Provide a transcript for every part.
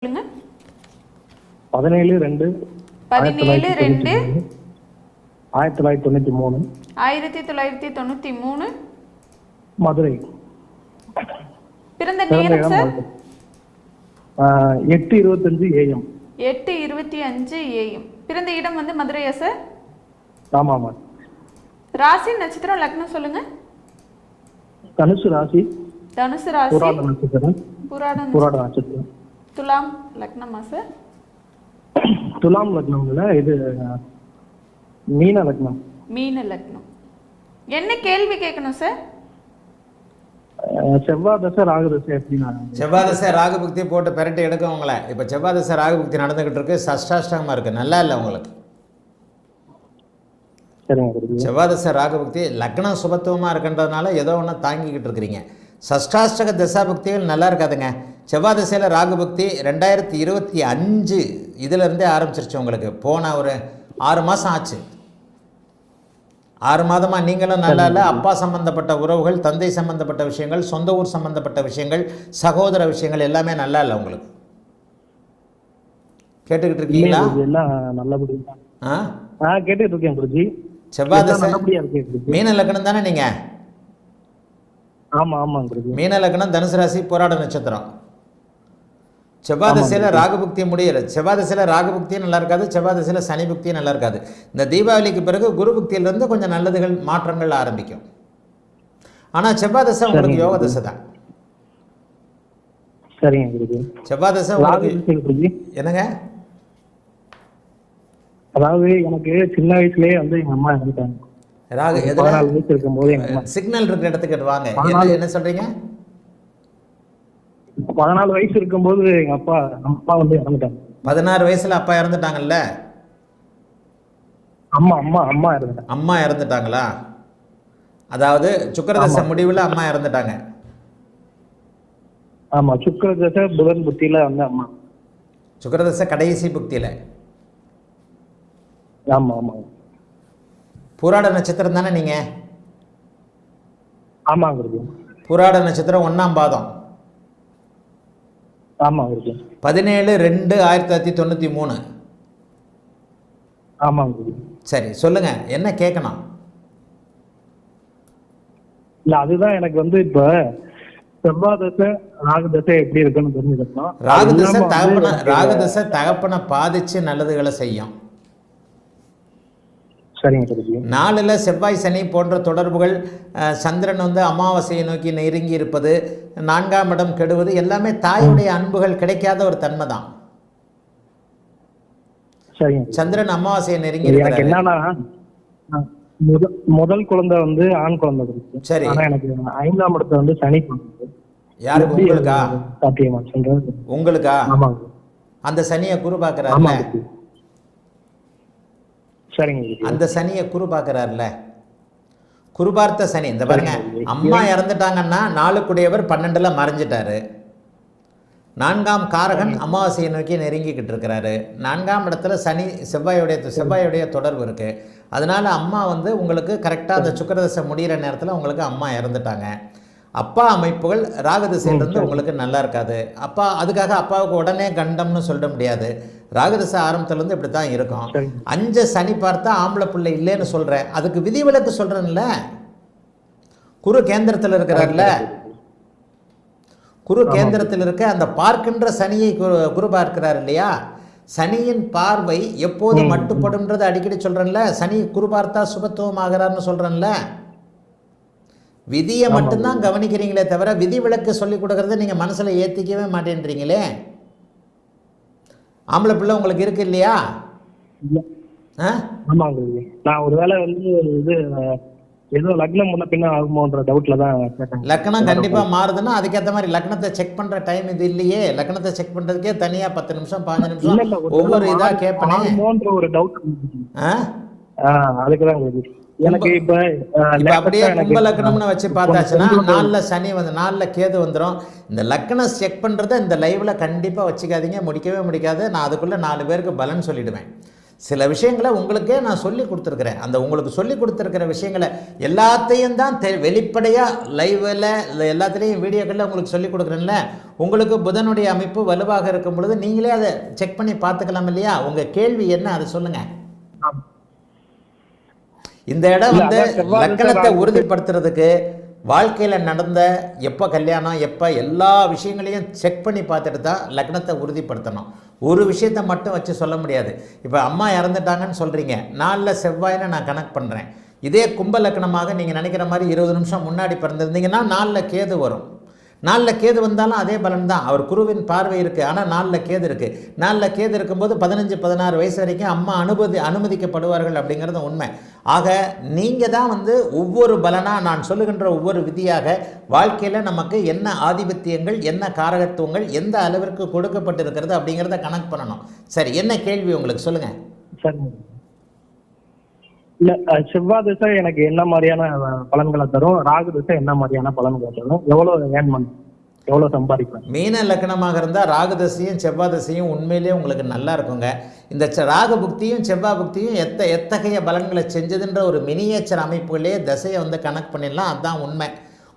சொல்லுங்க. 17/2/1993 1993 மதுரை. பிறந்த நேரம் சார்? 8:25 AM. 8:25 AM. பிறந்த இடம் வந்து மதுரையா சார்? ஆமாமா. ராசி நட்சத்திரம் லக்னம் சொல்லுங்க. தனுசு ராசி. தனுசு ராசி. புராட நட்சத்திரம். புராட நட்சத்திரம். துலாம் லக்னமா சார்? துலாம் லக்னம் இல்ல, இது மீன லக்னம். மீன லக்னம். என்ன கேள்வி கேட்கணும் சார்? செவ்வாய் தசை ராகு தசை எப்படின்னா? செவ்வாய் தசை ராகு புக்தி போட்டு பெரட்டி எடுக்க உங்களை. இப்போ செவ்வாய் தசை ராகு புக்தி நடந்துகிட்டு இருக்கு, சஷ்டாஷ்டகமாக இருக்கு, நல்லா இல்லை உங்களுக்கு. செவ்வாய் தசை ராகு புக்தி லக்னம் சுபத்துவமாக இருக்குன்றதுனால ஏதோ ஒன்று தாங்கிக்கிட்டு இருக்கிறீங்க. சஷ்டாஷ்டக தசா புக்திகள் நல்லா இருக்காதுங்க. செவ்வாய் தசையில் ராகு புக்தி 2025 இதிலிருந்தே ஆரம்பிச்சிருச்சு உங்களுக்கு. போன ஒரு 6 மாதம் ஆச்சு. 6 மாதமாக நீங்களும் நல்லா இல்லை. அப்பா சம்மந்தப்பட்ட உறவுகள், தந்தை சம்மந்தப்பட்ட விஷயங்கள், சொந்த ஊர் சம்மந்தப்பட்ட விஷயங்கள், சகோதர விஷயங்கள் எல்லாமே நல்லா இல்லை உங்களுக்கு. கேட்டுக்கிட்டு இருக்கீங்களா? கேட்டுக்கிட்டு இருக்கேன் குருஜி. செவ்வாய் தசை மீன லக்னம் தானே நீங்க? ஆமா ஆமா குருஜி. மீன லக்னம், தனுசு ராசி, போராட நட்சத்திரம். செவ்வாய் தசையில் ராகு புக்தி முடியல. செவ்வாய் தசையில் ராகு புக்தியும் நல்லா இருக்காது, செவ்வாய் தசையில் சனி புக்தியும் நல்லா இருக்காது. இந்த தீபாவளிக்கு பிறகு குரு புக்தியிலிருந்து கொஞ்சம் நல்லதுகள் மாற்றங்கள் ஆரம்பிக்கும். ஆனால் செவ்வாய் தசை உங்களுக்கு யோக தசை தான். செவ்வாய் தசை என்னங்க? அதாவது எனக்கு சின்ன வயசுலயே வந்து எங்க அம்மா இறந்துட்டாங்க. ராகு 14 வயசு இருக்கும்போது சிக்னல் இருக்கிற இடத்துக்கு வாங்க. என்ன சொல்றீங்க? 14 வயசு இருக்கும்போது எங்க அம்மா வந்து இறந்துட்டாங்க. 16 வயசுல அப்பா இறந்துட்டாங்கல்ல? அம்மா இறந்துட்டாங்களா? அதாவது சுக்கிரதசை முடிவுல அம்மா இறந்துட்டாங்க. ஆமா, சுக்கிரதசை புதன் புத்தியில வந்து அம்மா. சுக்கிரதசை கடைசி புக்தியில. ஆமா ஆமா. புராட நட்சத்திரம் தானே நீங்க? ஆமா குருஜி. புராட நட்சத்திரம் 1ஆம் பாதம். ஆமா குருஜி. 17/2/1993. ஆமா குருஜி. சரி சொல்லுங்க, என்ன கேட்கணும்? இல்ல, அதுதான் எனக்கு வந்து இப்ப செவ்வாய் தசை ராகு தசை எப்படி இருக்குன்னு தெரிஞ்சுக்கணும். ராகு தசை தகப்பனை பாதிச்சு நல்லதுகளை செய்யும். நாளில் செவ்வாய் சனி போன்ற தொடர்புகள், சந்திரன் வந்து அமாவாசையை நோக்கி நெருங்கி இருப்பது, 4ஆம் இடம் கெடுவது எல்லாமே தாயுடைய அன்புகள் கிடைக்காத ஒரு தன்மை தான். சந்திரன் அமாவாசையை நெருங்கி எனக்கு என்னன்னா, முதல் குழந்தை வந்து ஆண் குழந்தை. சரி, எனக்கு 5ஆம் இடத்துல வந்து சனி. யாருக்கு? உங்களுக்கா? உங்களுக்கா? அந்த சனியை குரு பார்க்கறாருல, அந்த சனியை குரு பார்க்கறாருல, குரு பார்த்த சனி. இந்த பாருங்க, அம்மா இறந்துட்டாங்கன்னா 4 12ல் மறைஞ்சிட்டாரு. 4ஆம் காரகன் அமாவாசையை நோக்கி நெருங்கிக்கிட்டு இருக்கிறாரு. 4ஆம் இடத்துல சனி செவ்வாயுடைய தொடர்பு இருக்கு. அதனால அம்மா வந்து உங்களுக்கு கரெக்டாக அந்த சுக்கிரதசை முடிகிற நேரத்தில் உங்களுக்கு அம்மா இறந்துட்டாங்க. அப்பா அமைப்புகள் ராகுதசையிலிருந்து உங்களுக்கு நல்லா இருக்காது. அதுக்காக அப்பாவுக்கு உடனே கண்டம்னு சொல்ல முடியாது. ராகுதசை ஆரம்பத்துலேருந்து இப்படி தான் இருக்கும். 5 சனி பார்த்தா ஆம்பளை பிள்ளை இல்லைன்னு சொல்கிறேன். அதுக்கு விதிவிலக்கு சொல்கிறேன்ல. குரு கேந்திரத்தில் இருக்கிறார்ல, குரு கேந்திரத்தில் இருக்க அந்த பார்க்கின்ற சனியை குரு பார்க்கிறார் இல்லையா? சனியின் பார்வை எப்போது மட்டுப்படும்ன்றது அடிக்கடி சொல்கிறேன்ல. சனி குரு பார்த்தா சுபத்துவம் ஆகிறார்னு சொல்கிறேன்ல. விதியை மட்டும்தான் கவனிக்கிறீங்களே தவிர விதிவிலக்கு சொல்லிக் கொடுக்கறத நீங்கள் மனசில் ஏற்றிக்கவே மாட்டேன்றீங்களே. ஆம்பளை பிள்ளை உங்களுக்கு இருக்கு இல்லையா? நான் ஒருவேளை வந்து இது ஏதோ லக்னம் முன்ன பின்ன ஆகுமோன்ற டவுட்ல தான் கேட்டேன். லக்னம் கண்டிப்பா மாறுதுன்னா அதுக்கேற்ற மாதிரி லக்னத்தை செக் பண்ற டைம் இது இல்லையே. லக்னத்தை செக் பண்றதுக்கே தனியா 10 நிமிஷம் 15 நிமிஷம் ஒவ்வொரு இதா கேட்பேன். ஒரு டவுட் அதுக்குதான் எனக்கு இப்ப அப்படியே கும்ப லக்னம்னு வச்சு பார்த்தாச்சுன்னா 4ல் சனி வந்து 4ல் கேது வந்துடும். இந்த லக்னம் செக் பண்றதை இந்த லைவ்ல கண்டிப்பா வச்சுக்காதீங்க, முடிக்கவே முடிக்காது. நான் அதுக்குள்ள 4 பேருக்கு பலன் சொல்லிடுவேன். சில விஷயங்களை உங்களுக்கே நான் சொல்லி கொடுத்துருக்குறேன். அந்த உங்களுக்கு சொல்லி கொடுத்துருக்கிற விஷயங்களை எல்லாத்தையும் தான் வெளிப்படையாக லைவில் எல்லாத்துலேயும் வீடியோக்களில் உங்களுக்கு சொல்லி கொடுக்குறேன்ல. உங்களுக்கு புதனுடைய அமைப்பு வலுவாக இருக்கும் பொழுது நீங்களே அதை செக் பண்ணி பார்த்துக்கலாம் இல்லையா? உங்கள் கேள்வி என்ன அதை சொல்லுங்கள். இந்த இடம் வந்து லக்கணத்தை உறுதிப்படுத்துறதுக்கு வாழ்க்கையில் நடந்த எப்போ கல்யாணம் எப்போ எல்லா விஷயங்களையும் செக் பண்ணி பார்த்துட்டு தான் லக்னத்தை உறுதிப்படுத்தணும். ஒரு விஷயத்தை மட்டும் வச்சு சொல்ல முடியாது. இப்போ அம்மா இறந்துட்டாங்கன்னு சொல்கிறீங்க, நாளில் செவ்வாயின்னு நான் கணக்கு பண்ணுறேன். இதே கும்ப லக்னமாக நீங்கள் நினைக்கிற மாதிரி 20 நிமிஷம் முன்னாடி பிறந்திருந்தீங்கன்னா நாளில் கேது வரும். நாளில் கேது வந்தாலும் அதே பலன் தான். அவர் குருவின் பார்வை இருக்குது, ஆனால் நாளில் கேது இருக்குது. நாளில் கேது இருக்கும்போது 15-16 வயசு வரைக்கும் அம்மா அனுமதிக்கப்படுவார்கள் அப்படிங்கிறது உண்மை. ஆக நீங்கள் தான் வந்து ஒவ்வொரு பலனாக நான் சொல்லுகின்ற ஒவ்வொரு விதியாக வாழ்க்கையில் நமக்கு என்ன ஆதிபத்தியங்கள் என்ன காரகத்துவங்கள் எந்த அளவிற்கு கொடுக்கப்பட்டிருக்கிறது அப்படிங்கிறத கணக்கு பண்ணணும். சரி, என்ன கேள்வி உங்களுக்கு சொல்லுங்கள். சரி, இல்ல செவ்வாய் திசை எனக்கு என்ன மாதிரியான பலன்களை தரும், ராகு திசை என்ன மாதிரியான பலன்களை தரும், எவ்வளவு ஏர்ன் பண்ணும், எவ்வளவு சம்பாதிப்பேன்? மீன லக்னமாக இருந்தால் ராகு தசையும் செவ்வாய் தசையும் உண்மையிலேயே உங்களுக்கு நல்லா இருக்குங்க. இந்த ராகு புக்தியும் செவ்வாய் புக்தியும் எத்தகைய பலன்களை செஞ்சதுன்ற ஒரு மினியேச்சர் அமைப்புகளே தசையை வந்து கனெக்ட் பண்ணிடலாம். அதுதான் உண்மை.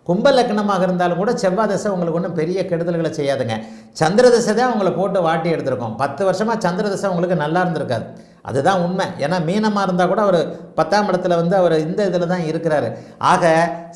கும்ப லக்னமாக இருந்தாலும் கூட செவ்வாய் தசை உங்களுக்கு ஒன்றும் பெரிய கெடுதல்களை செய்யாதுங்க. சந்திர தசை தான் உங்களை போட்டு வாட்டி எடுத்திருக்கோம். 10 வருஷமாக சந்திர தசை உங்களுக்கு நல்லா இருந்திருக்காது. அதுதான் உண்மை. ஏன்னா மீனமாக இருந்தால் கூட அவர் 10ஆம் இடத்துல வந்து அவர் இந்த இதில் தான் இருக்கிறாரு. ஆக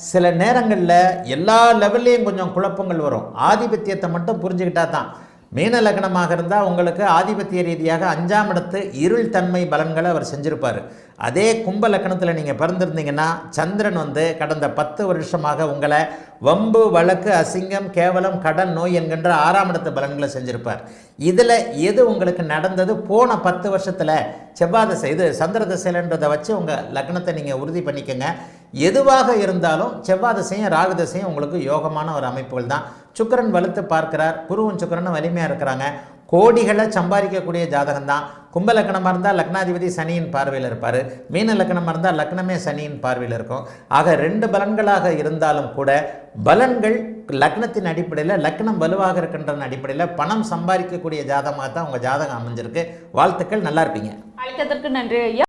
சில நேரங்களில் எல்லா லெவல்லையும் கொஞ்சம் குழப்பங்கள் வரும். ஆதிபத்தியத்தை மட்டும் புரிஞ்சுக்கிட்டா தான். மீன லக்னமாக இருந்தால் உங்களுக்கு ஆதிபத்திய ரீதியாக 5ஆம் இடத்து இருள் தன்மை பலன்களை அவர் செஞ்சுருப்பார். அதே கும்ப லக்னத்தில் நீங்கள் பிறந்திருந்தீங்கன்னா சந்திரன் வந்து கடந்த 10 வருஷமாக உங்களை வம்பு வழக்கு அசிங்கம் கேவலம் கடன் நோய் என்கின்ற 6ஆம் இடத்து பலன்களை செஞ்சுருப்பார். இதில் எது உங்களுக்கு நடந்தது போன 10 வருஷத்தில் செவ்வாய் தசை இது சந்திர தசைன்றதை வச்சு உங்கள் லக்னத்தை நீங்கள் உறுதி பண்ணிக்கோங்க. எதுவாக இருந்தாலும் செவ்வாய் தசையும் ராகு தசையும் உங்களுக்கு யோகமான ஒரு அமைப்புகள் தான். சுக்கிரன் வலுத்து பார்க்கிறார், குருவும் சுக்கிரனும் வலிமையாக இருக்கிறாங்க. கோடிகளை சம்பாதிக்கக்கூடிய ஜாதகம் தான். கும்ப லக்னமாக இருந்தால் லக்னாதிபதி சனியின் பார்வையில் இருப்பார். மீன லக்னமாக இருந்தால் லக்னமே சனியின் பார்வையில் இருக்கும். ஆக 2 பலன்களாக இருந்தாலும் கூட பலன்கள் லக்னத்தின் அடிப்படையில் லக்னம் வலுவாக இருக்கின்ற அடிப்படையில் பணம் சம்பாதிக்கக்கூடிய ஜாதகமாக தான் உங்கள் ஜாதகம் அமைஞ்சிருக்கு. வாழ்த்துக்கள், நல்லா இருப்பீங்க. அழைத்ததற்கு நன்றி ஐயா.